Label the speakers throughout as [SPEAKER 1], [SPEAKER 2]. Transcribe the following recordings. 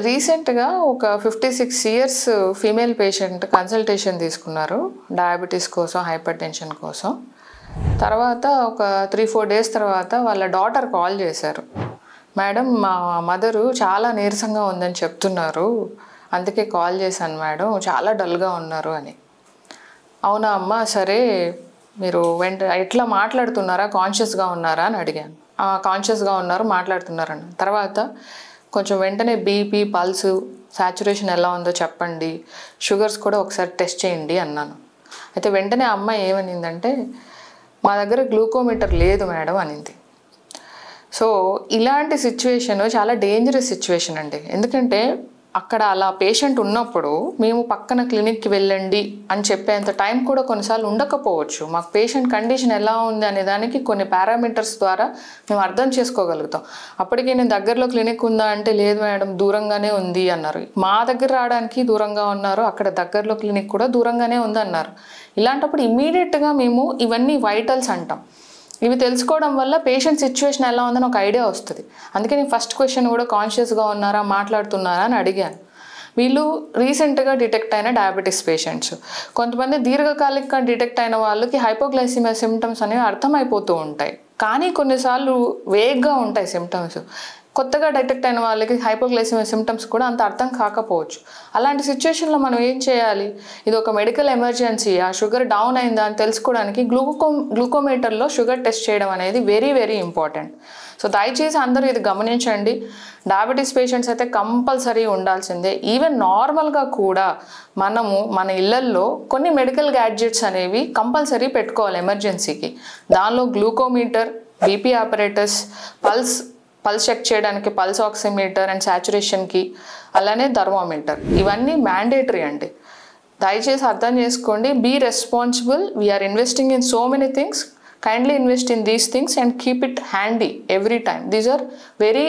[SPEAKER 1] రీసెంట్‌గా ఒక 56 years female patient consultation తీసుకున్నారు. డయాబెటిస్ కోసం, హైపర్ టెన్షన్ కోసం. తర్వాత ఒక 3, 4 డేస్ తర్వాత వాళ్ళ డాటర్ కాల్ చేశారు. మేడం మా మదరు చాలా నీరసంగా ఉందని చెప్తున్నారు. అందుకే కాల్ చేశాను మేడం. చాలా డల్‌గా ఉన్నారు అని. అవునా అమ్మ సరే మీరు ఎట్లా మాట్లాడుతున్నారా? కాన్షియస్‌గా ఉన్నారా అని అడిగాను. కాన్షియస్‌గా ఉన్నారు మాట్లాడుతున్నారన్న. తర్వాత కొంచెం వెంటనే బీపీ, పల్సు, సాచురేషన్ ఎలా ఉందో చెప్పండి. షుగర్స్ కూడా ఒకసారి టెస్ట్ చేయండి అన్నాను. అయితే వెంటనే అమ్మాయి ఏమనిందంటే మా దగ్గర గ్లూకోమీటర్ లేదు మేడం అనింది. సో ఇలాంటి సిచ్యువేషన్ చాలా డేంజరస్ సిచ్యువేషన్ అండి. ఎందుకంటే అక్కడ అలా పేషెంట్ ఉన్నప్పుడు మేము పక్కన క్లినిక్కి వెళ్ళండి అని చెప్పేంత టైం కూడా కొన్నిసార్లు ఉండకపోవచ్చు. మాకు పేషెంట్ కండిషన్ ఎలా ఉంది అనే దానికి కొన్ని పారామీటర్స్ ద్వారా మేము అర్థం చేసుకోగలుగుతాం. అప్పటికే నేను దగ్గరలో క్లినిక్ ఉందా అంటే లేదు మేడం దూరంగానే ఉంది అన్నారు. మా దగ్గర రావడానికి దూరంగా ఉన్నారు, అక్కడ దగ్గరలో క్లినిక్ కూడా దూరంగానే ఉంది అన్నారు. ఇలాంటప్పుడు ఇమ్మీడియట్గా మేము ఇవన్నీ వైటల్స్ అంటాం. ఇవి తెలుసుకోవడం వల్ల పేషెంట్ సిచ్యువేషన్ ఎలా ఉందని ఒక ఐడియా వస్తుంది. అందుకే నేను ఫస్ట్ క్వశ్చన్ కూడా కాన్షియస్గా ఉన్నారా, మాట్లాడుతున్నారా అని అడిగాను. వీళ్ళు రీసెంట్గా డిటెక్ట్ అయిన డయాబెటీస్ పేషెంట్స్. కొంతమంది దీర్ఘకాలికంగా డిటెక్ట్ అయిన వాళ్ళకి హైపోగ్లైసిమియా సిమ్టమ్స్ అనేవి అర్థమైపోతూ ఉంటాయి, కానీ కొన్నిసార్లు వేగ్గా ఉంటాయి సిమ్టమ్స్. కొత్తగా డిటెక్ట్ అయిన వాళ్ళకి హైపోగ్లైసిమియా సిమ్టమ్స్ కూడా అంత అర్థం కాకపోవచ్చు. అలాంటి సిచ్యువేషన్లో మనం ఏం చేయాలి? ఇది ఒక మెడికల్ ఎమర్జెన్సీ, ఆ షుగర్ డౌన్ అయిందా అని తెలుసుకోవడానికి గ్లూకోమీటర్లో షుగర్ టెస్ట్ చేయడం అనేది వెరీ వెరీ ఇంపార్టెంట్. సో దయచేసి అందరూ ఇది గమనించండి. డయాబెటీస్ పేషెంట్స్ అయితే కంపల్సరీ ఉండాల్సిందే. ఈవెన్ నార్మల్గా కూడా మనము మన ఇళ్లల్లో కొన్ని మెడికల్ గ్యాడ్జెట్స్ అనేవి కంపల్సరీ పెట్టుకోవాలి ఎమర్జెన్సీకి. దానిలో glucometer, BP operators, pulse check చేయడానికి పల్స్ ఆక్సిమీటర్ అండ్ సాచురేషన్కి, అలానే థర్మోమీటర్, ఇవన్నీ మ్యాండేటరీ అండి. దయచేసి అర్థం చేసుకోండి. Be responsible. We're investing in so many things. Kindly invest in these things and keep it handy every time. These are very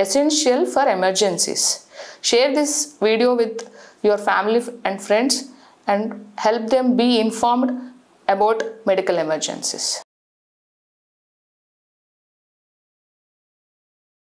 [SPEAKER 1] essential for emergencies. Share this video with your family and friends and help them be informed about medical emergencies.